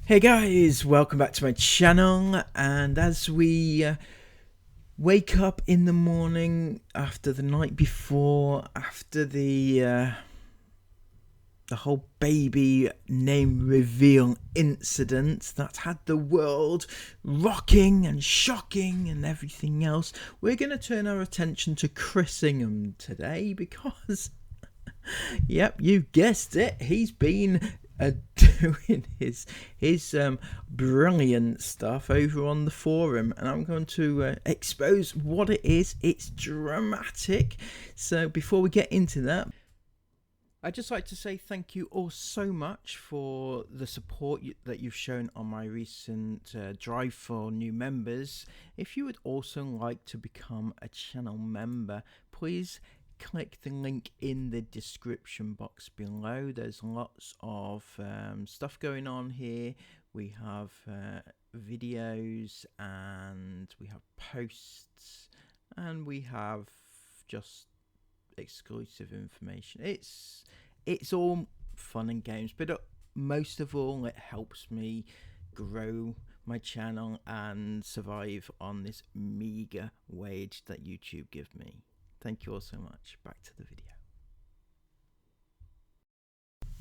Hey guys, welcome back to my channel. And as we wake up in the morning after the night before, after the whole baby name reveal incident that had the world rocking and shocking and everything else, we're going to turn our attention to Chris Ingham today because yep, you guessed it, he's been doing his brilliant stuff over on the forum, and I'm going to expose what it is. It's dramatic. So before we get into that, I'd just like to say thank you all so much for the support that you've shown on my recent drive for new members. If you would also like to become a channel member, please click the link in the description box below. There's lots of stuff going on here. We have videos, and we have posts, and we have just exclusive information. It's all fun and games, but most of all, it helps me grow my channel and survive on this meager wage that YouTube give me. Thank you all so much. Back to the video.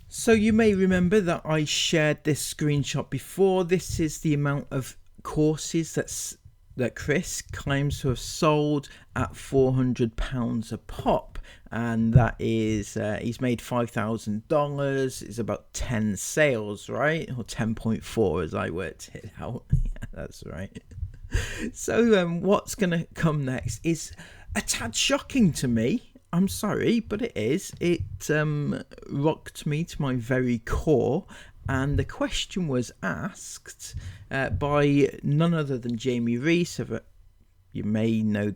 So you may remember that I shared this screenshot before. This is the amount of courses that Chris claims to have sold at £400 a pop, and that is he's made $5,000. It's about 10 sales, right? Or 10.4 as I worked it out. Yeah, that's right. So what's gonna come next is a tad shocking to me. I'm sorry, but it is. It rocked me to my very core. And the question was asked by none other than Jamie Rees. You may know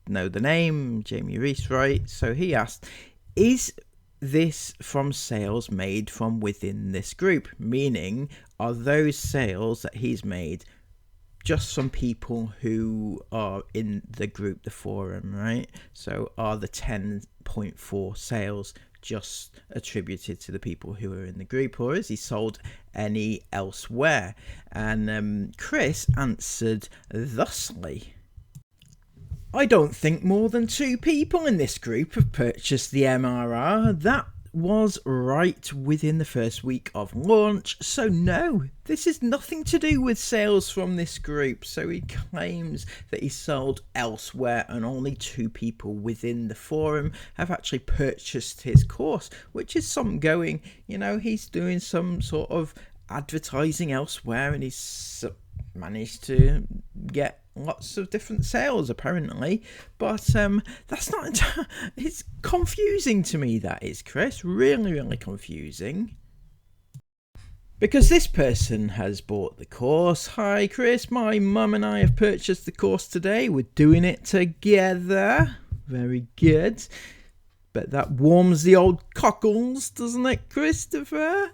the name, Jamie Rees, right? So he asked, is this from sales made from within this group? Meaning, are those sales that he's made just from people who are in the group, the forum, right? So are the 10.4 sales just attributed to the people who are in the group, or has he sold any elsewhere? And Chris answered thusly: I don't think more than 2 people in this group have purchased the MRR. That was right within the first week of launch, so no, this is nothing to do with sales from this group. So he claims that he sold elsewhere, and only 2 people within the forum have actually purchased his course, which is some going, you know, he's doing some sort of advertising elsewhere, and he's managed to get lots of different sales apparently. But that's not it's confusing to me, that is, Chris. Really confusing, because this person has bought the course. Hi Chris, my mum and I have purchased the course today. We're doing it together. Very good. But that warms the old cockles, doesn't it, Christopher?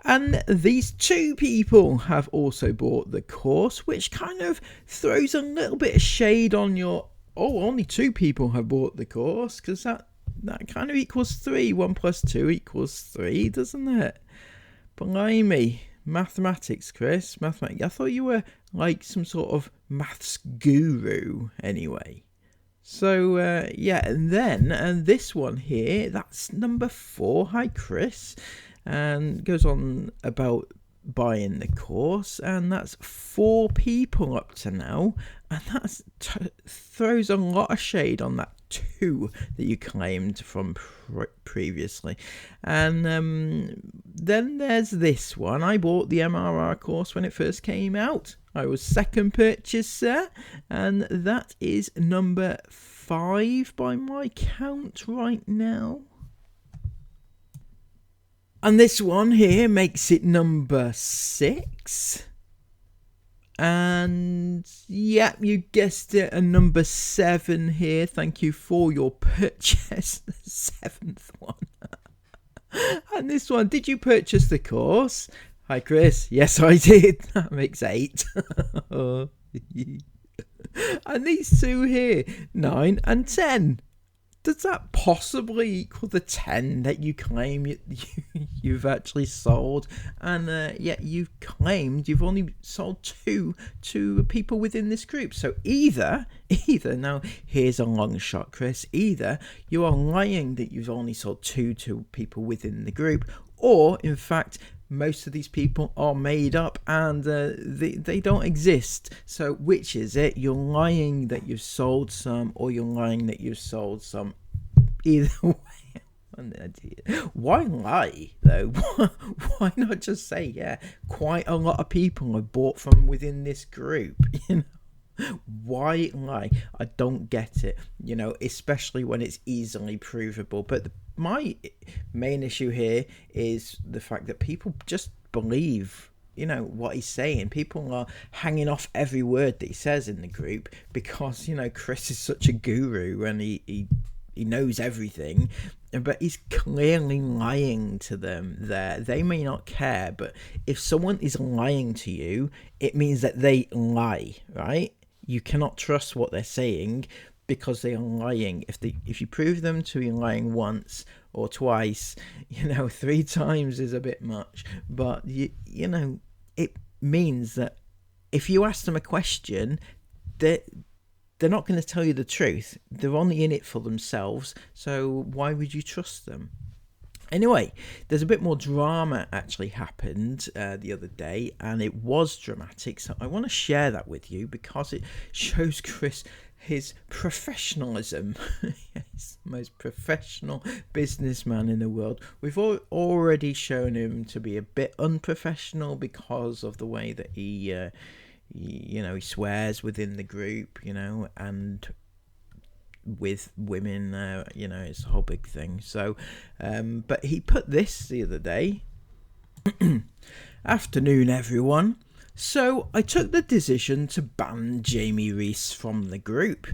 And these 2 people have also bought the course, which kind of throws a little bit of shade on your, only 2 people have bought the course, because that kind of equals 3. 1 plus 2 equals 3, doesn't it? Blimey. Mathematics, Chris. Mathematics. I thought you were like some sort of maths guru anyway. So yeah, and then this one here, that's number 4. Hi Chris. And goes on about buying the course, and that's 4 people up to now, and that throws a lot of shade on that 2 that you claimed from previously. And then there's this one. I bought the MRR course when it first came out. I was second purchaser, and that is number 5 by my count right now. And this one here makes it number 6. And yeah, you guessed it, a number 7 here. Thank you for your purchase. The 7th one. And this one, did you purchase the course? Hi Chris. Yes, I did. That makes 8. And these 2 here, 9 and 10. does that possibly equal the 10 that you claim you've actually sold? And yet you've claimed you've only sold 2 to people within this group. So either, now here's a long shot, Chris, either you are lying that you've only sold 2 to people within the group, or in fact most of these people are made up and they don't exist. So which is it? You're lying that you've sold some, or you're lying that you've sold some. Either way, why lie though? Why not just say, yeah, quite a lot of people have bought from within this group? Why lie? I don't get it, especially when it's easily provable. But my main issue here is the fact that people just believe what he's saying. People are hanging off every word that he says in the group because Chris is such a guru and he knows everything, but he's clearly lying to them there. They may not care, but if someone is lying to you, it means that they lie, right? You cannot trust what they're saying because they are lying. If you prove them to be lying once or twice, 3 times is a bit much, but it means that if you ask them a question, they're not going to tell you the truth. They're only in it for themselves, so why would you trust them? Anyway, there's a bit more drama actually happened the other day, and it was dramatic, so I want to share that with you because it shows Chris his professionalism. He's the most professional businessman in the world. We've already shown him to be a bit unprofessional because of the way that he swears within the group, and with women, it's a whole big thing. So, but he put this the other day. Afternoon, everyone. So I took the decision to ban Jamie Rees from the group.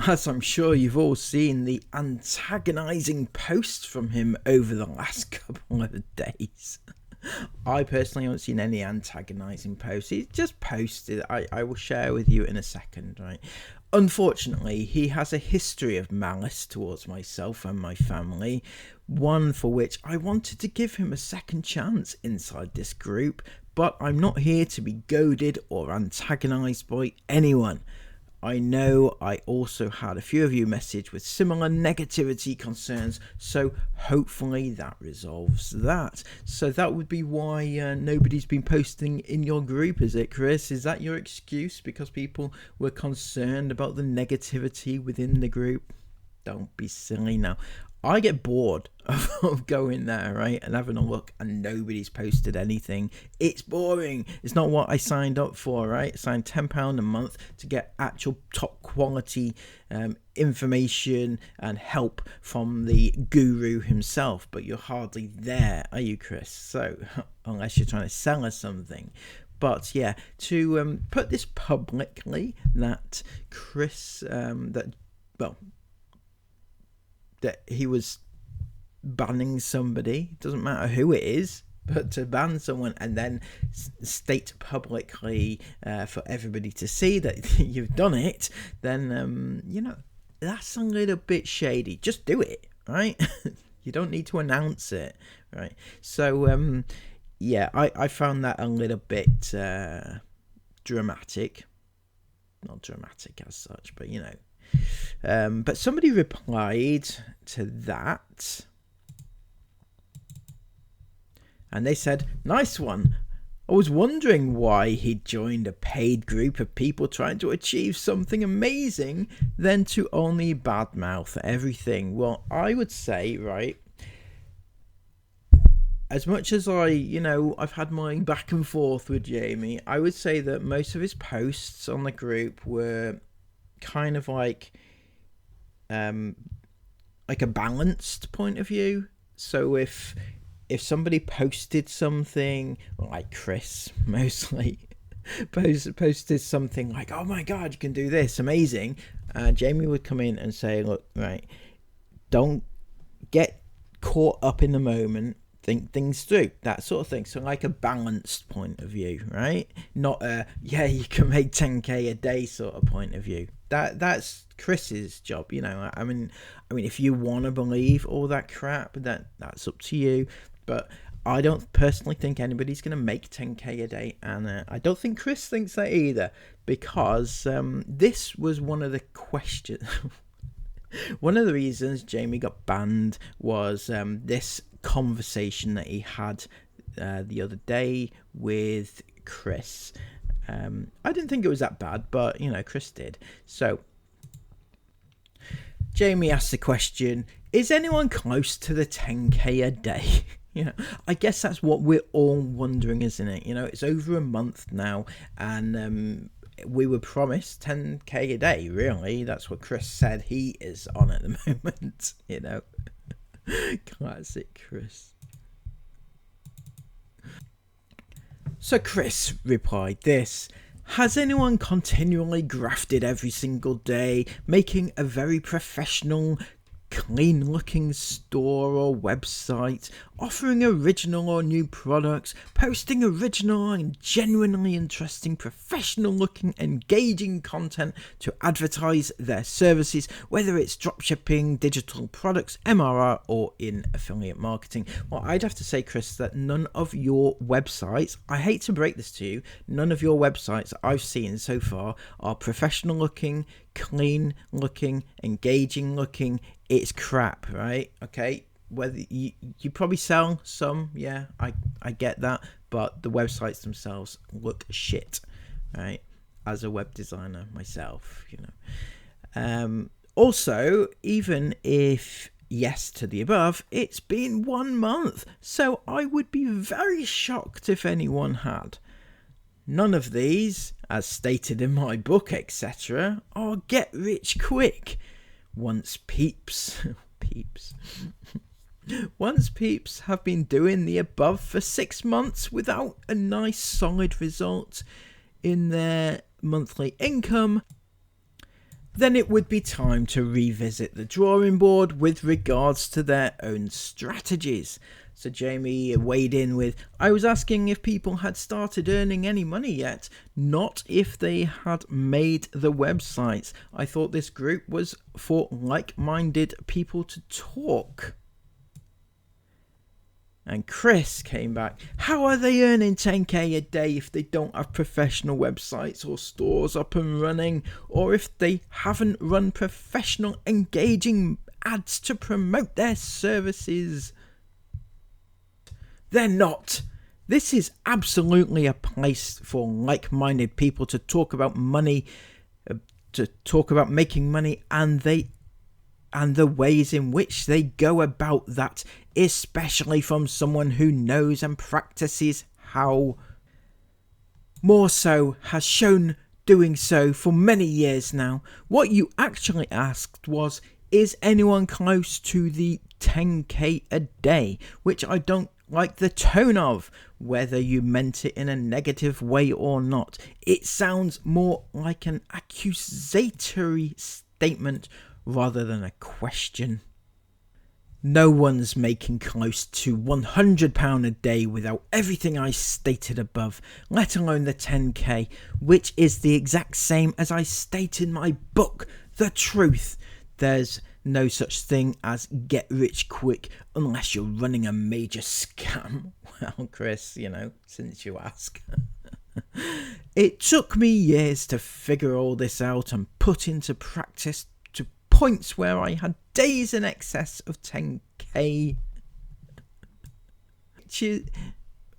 As I'm sure you've all seen the antagonising posts from him over the last couple of days. I personally haven't seen any antagonising posts. He just posted. I will share with you in a second, right? Unfortunately, he has a history of malice towards myself and my family, one for which I wanted to give him a second chance inside this group, but I'm not here to be goaded or antagonised by anyone. I know I also had a few of you message with similar negativity concerns, so hopefully that resolves that. So that would be why nobody's been posting in your group, is it, Chris? Is that your excuse because people were concerned about the negativity within the group? Don't be silly now. I get bored of going there, right, and having a look, and nobody's posted anything. It's boring. It's not what I signed up for, right? I signed £10 a month to get actual top quality information and help from the guru himself, but you're hardly there, are you, Chris? So, unless you're trying to sell us something. But yeah, to put this publicly that Chris, that he was banning somebody, doesn't matter who it is, but to ban someone and then state publicly for everybody to see that you've done it, then that's a little bit shady. Just do it, right? You don't need to announce it, right? So yeah, I found that a little bit dramatic. Not dramatic as such, but but somebody replied to that and they said, nice one. I was wondering why he'd joined a paid group of people trying to achieve something amazing, then to only badmouth everything. Well, I would say, right, as much as I've had my back and forth with Jamie, I would say that most of his posts on the group were kind of like a balanced point of view. So if somebody posted something, like Chris mostly posted something like, oh my god, you can do this, amazing, Jamie would come in and say, look, right, don't get caught up in the moment, think things through, that sort of thing. So like a balanced point of view, right? Not a, yeah, you can make 10k a day sort of point of view. That's Chris's job, I mean, if you want to believe all that crap, that's up to you. But I don't personally think anybody's going to make 10k a day, and I don't think Chris thinks that either, because this was one of the questions. One of the reasons Jamie got banned was this conversation that he had the other day with Chris. I didn't think it was that bad, but Chris did. So Jamie asked the question, is anyone close to the 10k a day? I guess that's what we're all wondering, isn't it? It's over a month now, and we were promised 10k a day, really. That's what Chris said he is on at the moment, Classic Chris. So Chris replied this: has anyone continually grafted every single day, making a very professional, clean looking store or website, offering original or new products, posting original and genuinely interesting, professional looking, engaging content to advertise their services, whether it's dropshipping, digital products, MRR, or in affiliate marketing? Well, I'd have to say, Chris, that none of your websites, I hate to break this to you, none of your websites I've seen so far are professional looking, clean looking, engaging looking. It's crap, right? Okay, whether you probably sell some, yeah, I get that, but the websites themselves look shit, right? As a web designer myself, also, even if yes to the above, it's been 1 month, so I would be very shocked if anyone had. None of these, as stated in my book, etc., are get rich quick. Once peeps have been doing the above for 6 months without a nice solid result in their monthly income, then it would be time to revisit the drawing board with regards to their own strategies. So Jamie weighed in with, I was asking if people had started earning any money yet, not if they had made the websites. I thought this group was for like-minded people to talk. And Chris came back, how are they earning 10k a day if they don't have professional websites or stores up and running, or if they haven't run professional engaging ads to promote their services? They're not. This is absolutely a place for like-minded people to talk about money, to talk about making money, and the ways in which they go about that, especially from someone who knows and practices how, more so has shown doing so for many years now. What you actually asked was, is anyone close to the 10k a day, which I don't like the tone of, whether you meant it in a negative way or not. It sounds more like an accusatory statement rather than a question. No one's making close to £100 a day without everything I stated above, let alone the 10k, which is the exact same as I state in my book, The Truth. There's no such thing as get rich quick unless you're running a major scam. Well, Chris, since you ask. It took me years to figure all this out and put into practice to points where I had days in excess of 10k.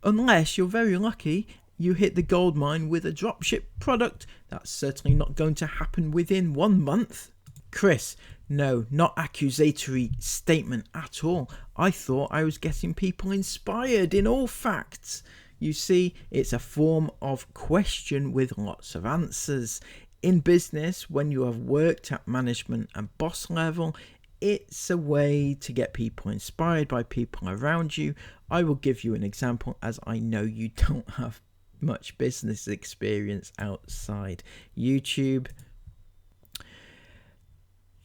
Unless you're very lucky, you hit the gold mine with a dropship product. That's certainly not going to happen within 1 month. Chris, no, not accusatory statement at all. I thought I was getting people inspired in all facts. You see, it's a form of question with lots of answers. In business, when you have worked at management and boss level, it's a way to get people inspired by people around you. I will give you an example, as I know you don't have much business experience outside YouTube.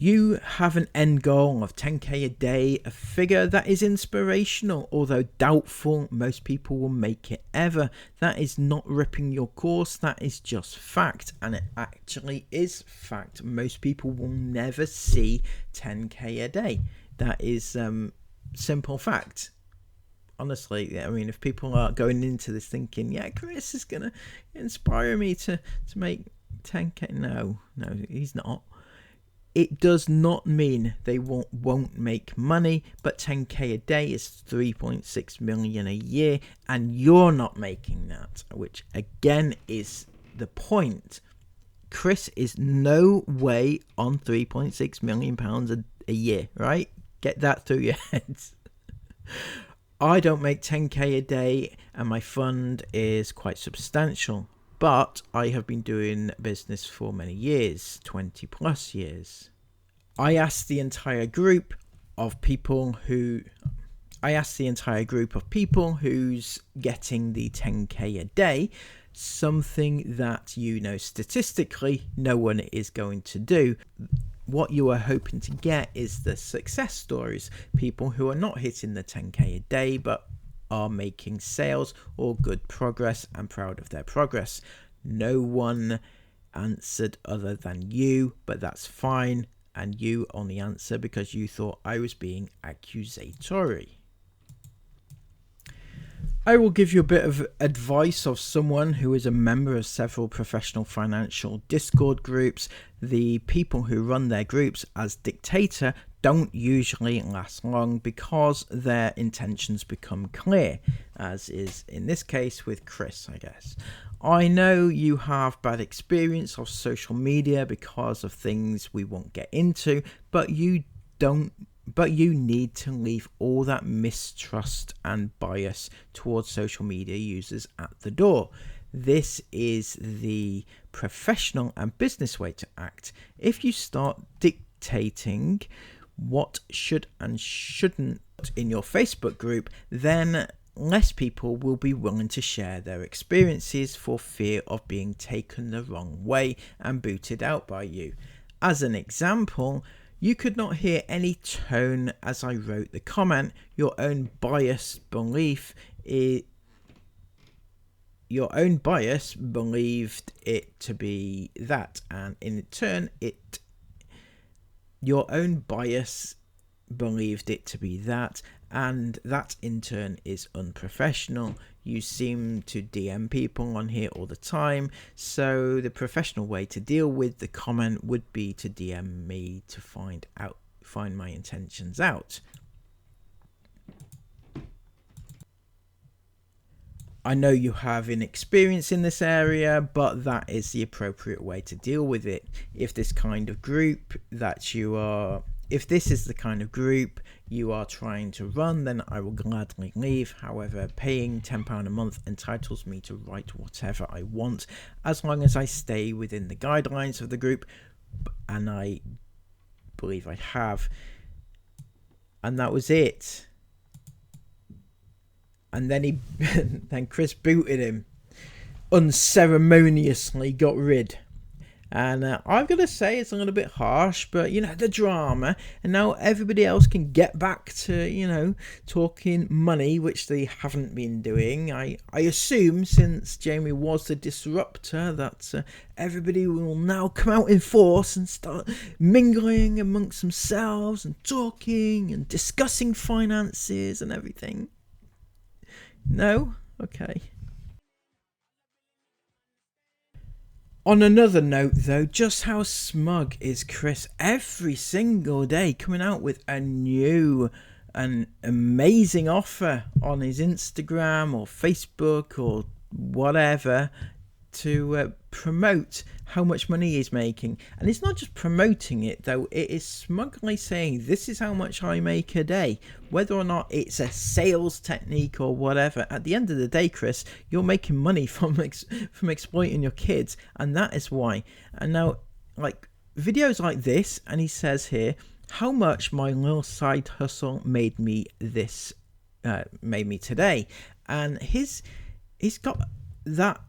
You have an end goal of 10k a day, a figure that is inspirational, although doubtful most people will make it ever. That is not ripping your course, that is just fact, and it actually is fact. Most people will never see 10k a day. That is simple fact. Honestly, I mean, if people are going into this thinking, yeah, Chris is going to inspire me to make 10k, no, he's not. It does not mean they won't make money, but 10k a day is 3.6 million a year, and you're not making that, which again is the point. Chris is no way on 3.6 million pounds a year, right? Get that through your heads. I don't make 10k a day, and my fund is quite substantial. But I have been doing business for many years, 20 plus years. I asked the entire group of people who's getting the 10k a day, something that statistically no one is going to do. What you are hoping to get is the success stories, people who are not hitting the 10k a day but are making sales or good progress and proud of their progress. No one answered other than you, but that's fine, and you only answer because you thought I was being accusatory. I will give you a bit of advice of someone who is a member of several professional financial Discord groups. The people who run their groups as dictator don't usually last long because their intentions become clear, as is in this case with Chris, I guess. I know you have bad experience of social media because of things we won't get into, but you need to leave all that mistrust and bias towards social media users at the door. This is the professional and business way to act. If you start dictating what should and shouldn't in your Facebook group, then less people will be willing to share their experiences for fear of being taken the wrong way and booted out by you. As an example, you could not hear any tone as I wrote the comment. Your own bias believed it to be that, and in turn your own bias believed it to be that, and that in turn is unprofessional. You seem to DM people on here all the time, so the professional way to deal with the comment would be to DM me to find my intentions out. I know you have inexperience in this area, but that is the appropriate way to deal with it. If this is the kind of group you are trying to run, then I will gladly leave. However, paying £10 a month entitles me to write whatever I want, as long as I stay within the guidelines of the group, and I believe I have. And that was it. And then then Chris booted him, unceremoniously got rid. And I've got to say it's a little bit harsh, but the drama, and now everybody else can get back to talking money, which they haven't been doing. I assume, since Jamie was the disruptor, that everybody will now come out in force and start mingling amongst themselves and talking and discussing finances and everything. No? Okay. On another note though, just how smug is Chris every single day, coming out with an amazing offer on his Instagram or Facebook or whatever to promote how much money he's making. And it's not just promoting it though, it is smugly saying this is how much I make a day. Whether or not it's a sales technique or whatever, at the end of the day, Chris, you're making money from exploiting your kids, and that is why. And now, like, videos like this, and he says here how much my little side hustle made me today, and he's got that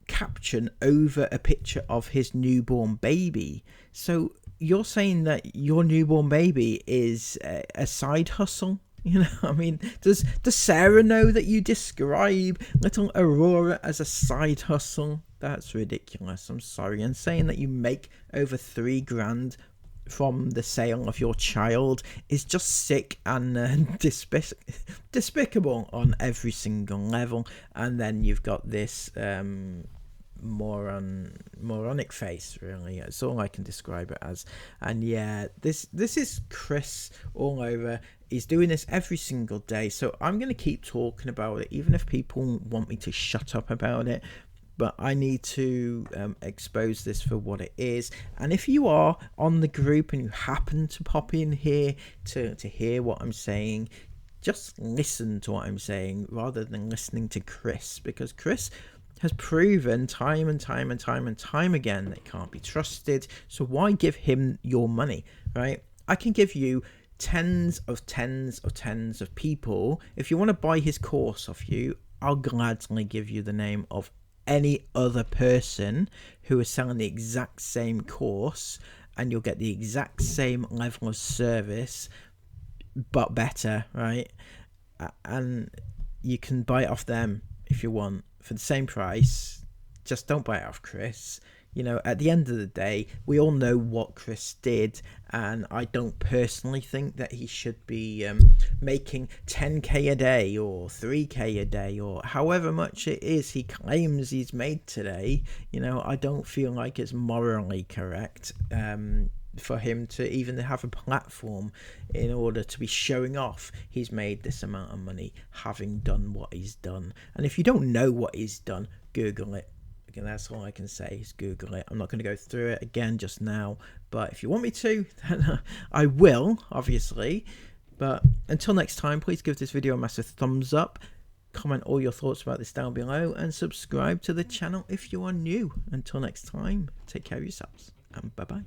caption over a picture of his newborn baby. So you're saying that your newborn baby is a side hustle? You know, I mean, does Sarah know that you describe little Aurora as a side hustle? That's ridiculous. I'm sorry. And saying that you make over $3,000 from the sale of your child is just sick and despicable on every single level. And then you've got this moronic face, really. That's all I can describe it as. And yeah, this is Chris all over. He's doing this every single day, so I'm going to keep talking about it, even if people want me to shut up about it. But I need to expose this for what it is. And if you are on the group and you happen to pop in here to hear what I'm saying, just listen to what I'm saying rather than listening to Chris, because Chris has proven time and time again that he can't be trusted. So why give him your money, right? I can give you tens of people. If you want to buy his course off you, I'll gladly give you the name of any other person who is selling the exact same course, and you'll get the exact same level of service but better, right? And you can buy it off them if you want for the same price. Just don't buy it off Chris. You know, at the end of the day, we all know what Chris did, and I don't personally think that he should be making 10k a day or 3k a day or however much it is he claims he's made today. You know, I don't feel like it's morally correct for him to even have a platform in order to be showing off he's made this amount of money having done what he's done. And if you don't know what he's done, Google it. And that's all I can say is Google it. I'm not going to go through it again just now, but if you want me to, then I will, obviously. But until next time, please give this video a massive thumbs up, comment all your thoughts about this down below, and subscribe to the channel if you are new. Until next time, take care of yourselves, and bye bye.